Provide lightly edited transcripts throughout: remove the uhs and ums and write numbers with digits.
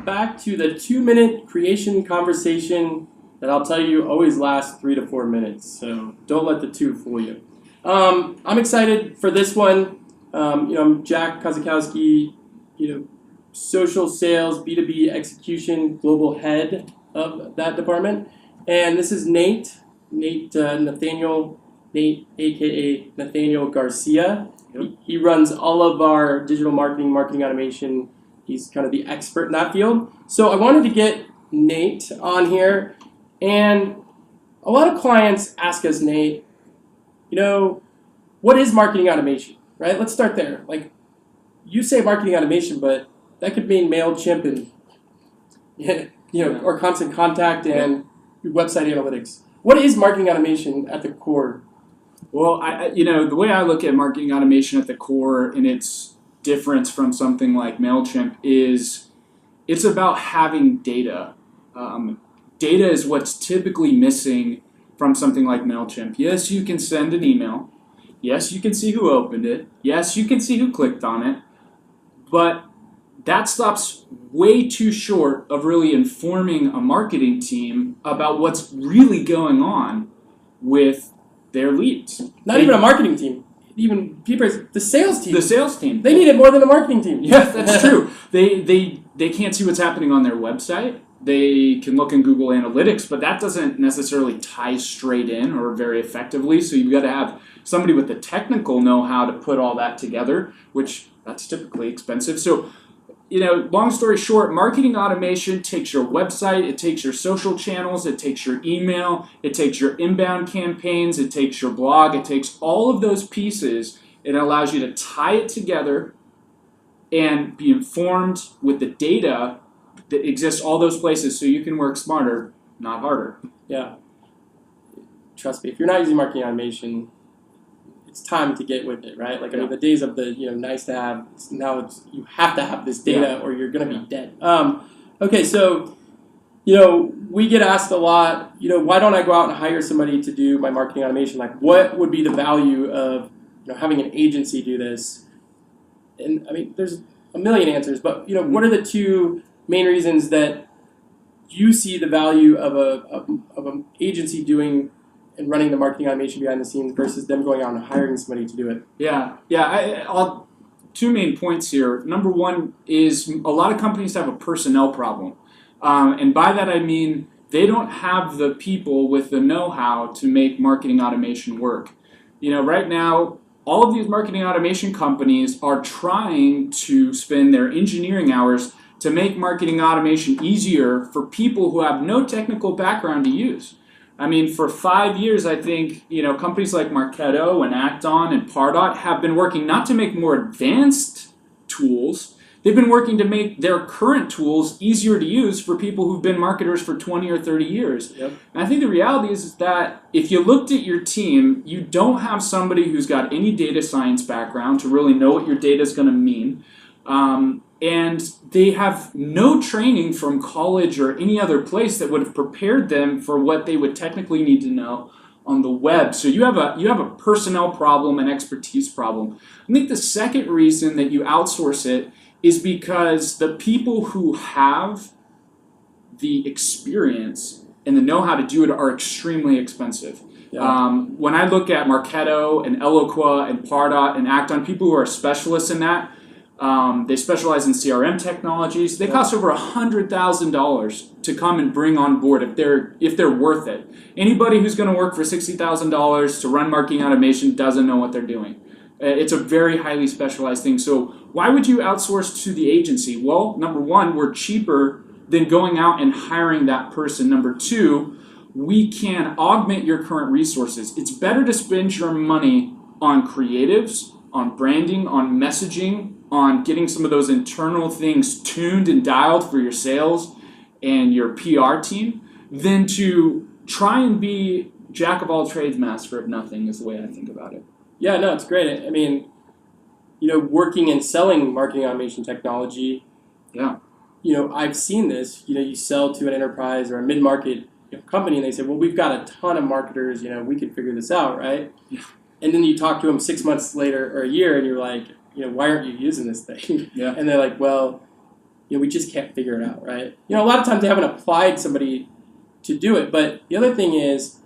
back to the 2-minute creation conversation that I'll tell you always lasts 3 to 4 minutes. So don't let the 2 fool you. I'm excited for this one. I'm Jack Kozakowski, social sales, B2B execution, global head of that department. And this is Nate, Nathaniel, aka Nathaniel Garcia. Yep. He runs all of our digital marketing automation. He's kind of the expert in that field. So I wanted to get Nate on here. And a lot of clients ask us, Nate, what is marketing automation, right? Let's start there. Like, you say marketing automation, but that could mean MailChimp and, or Constant Contact and website analytics. What is marketing automation at the core? Well, the way I look at marketing automation at the core and its difference from something like MailChimp is it's about having data. Data is what's typically missing from something like MailChimp. Yes, you can send an email. Yes, you can see who opened it. Yes, you can see who clicked on it. But that stops way too short of really informing a marketing team about what's really going on with their leads. Not even a marketing team. Even the sales team. The sales team. They need it more than the marketing team. Yeah, that's true. They can't see what's happening on their website. They can look in Google Analytics, but that doesn't necessarily tie straight in or very effectively. So you've got to have somebody with the technical know-how to put all that together, which that's typically expensive. So, long story short, marketing automation takes your website, it takes your social channels, it takes your email, it takes your inbound campaigns, it takes your blog, it takes all of those pieces. It allows you to tie it together and be informed with the data that exists all those places so you can work smarter, not harder. Yeah. Trust me, if you're not using marketing automation, it's time to get with it, right? The days of the nice to have, now you have to have this data or you're going to be dead. Okay, so we get asked a lot, why don't I go out and hire somebody to do my marketing automation? Like, what would be the value of having an agency do this? And I mean, there's a million answers, but what are the 2 main reasons that you see the value of an agency doing and running the marketing automation behind the scenes versus them going out and hiring somebody to do it? I'll 2 main points here. Number 1 is a lot of companies have a personnel problem. And by that I mean they don't have the people with the know-how to make marketing automation work. Right now, all of these marketing automation companies are trying to spend their engineering hours to make marketing automation easier for people who have no technical background to use. I mean, for 5 years, I think, companies like Marketo and Acton and Pardot have been working not to make more advanced tools. They've been working to make their current tools easier to use for people who've been marketers for 20 or 30 years. Yep. And I think the reality is that if you looked at your team, you don't have somebody who's got any data science background to really know what your data is going to mean. And they have no training from college or any other place that would have prepared them for what they would technically need to know on the web. So you have a personnel problem, an expertise problem. I think the second reason that you outsource it is because the people who have the experience and the know-how to do it are extremely expensive. Yeah. When I look at Marketo and Eloqua and Pardot and Acton, people who are specialists in that, they specialize in CRM technologies. They cost over $100,000 to come and bring on board if they're worth it. Anybody who's going to work for $60,000 to run marketing automation doesn't know what they're doing. It's a very highly specialized thing. So why would you outsource to the agency? Well, number 1, we're cheaper than going out and hiring that person. Number 2, we can augment your current resources. It's better to spend your money on creatives, on branding, on messaging, on getting some of those internal things tuned and dialed for your sales and your PR team than to try and be jack of all trades, master of nothing is the way I think about it. Yeah, no, it's great. I mean, working and selling marketing automation technology, I've seen this. You sell to an enterprise or a mid-market company and they say, well, we've got a ton of marketers, we could figure this out, right? Yeah. And then you talk to them 6 months later or a year and you're like, why aren't you using this thing? Yeah. And they're like, well, we just can't figure it out, right? A lot of times they haven't applied somebody to do it, but the other thing is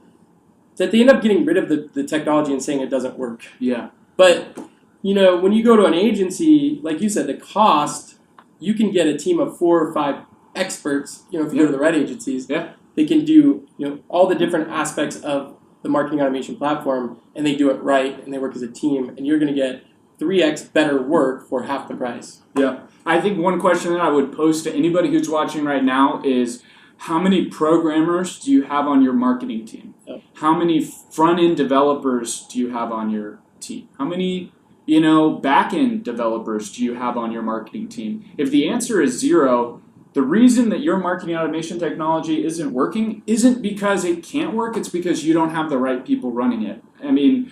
that they end up getting rid of the technology and saying it doesn't work. Yeah. But, when you go to an agency, like you said, the cost, you can get a team of 4 or 5 experts, if you go to the right agencies. Yeah. They can do, all the different aspects of the marketing automation platform, and they do it right, and they work as a team, and you're going to get 3x better work for half the price. Yeah. I think one question that I would pose to anybody who's watching right now is, how many programmers do you have on your marketing team? Yep. How many front-end developers do you have on your team? How many, back-end developers do you have on your marketing team? If the answer is 0, the reason that your marketing automation technology isn't working isn't because it can't work, it's because you don't have the right people running it. I mean,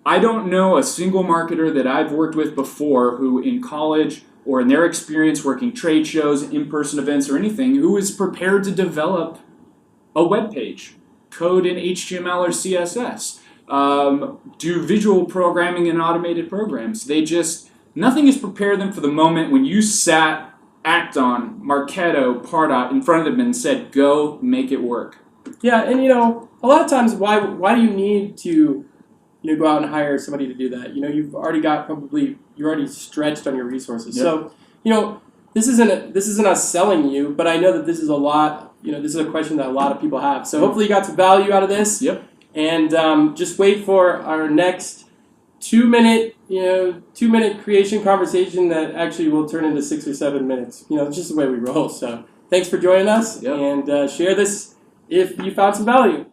I don't know a single marketer that I've worked with before who in college or in their experience working trade shows, in-person events, or anything, who is prepared to develop a web page, code in HTML or CSS, do visual programming in automated programs. Nothing has prepared them for the moment when you sat Acton, Marketo, Pardot in front of them and said, go make it work. Yeah, and a lot of times why do you need to go out and hire somebody to do that? You've already got you're already stretched on your resources. Yep. So, this isn't us selling you, but I know that this is a lot, this is a question that a lot of people have. So hopefully you got some value out of this. Yep. And just wait for our next 2-minute creation conversation that actually will turn into 6 or 7 minutes. It's just the way we roll. So thanks for joining us, Yep. and share this if you found some value.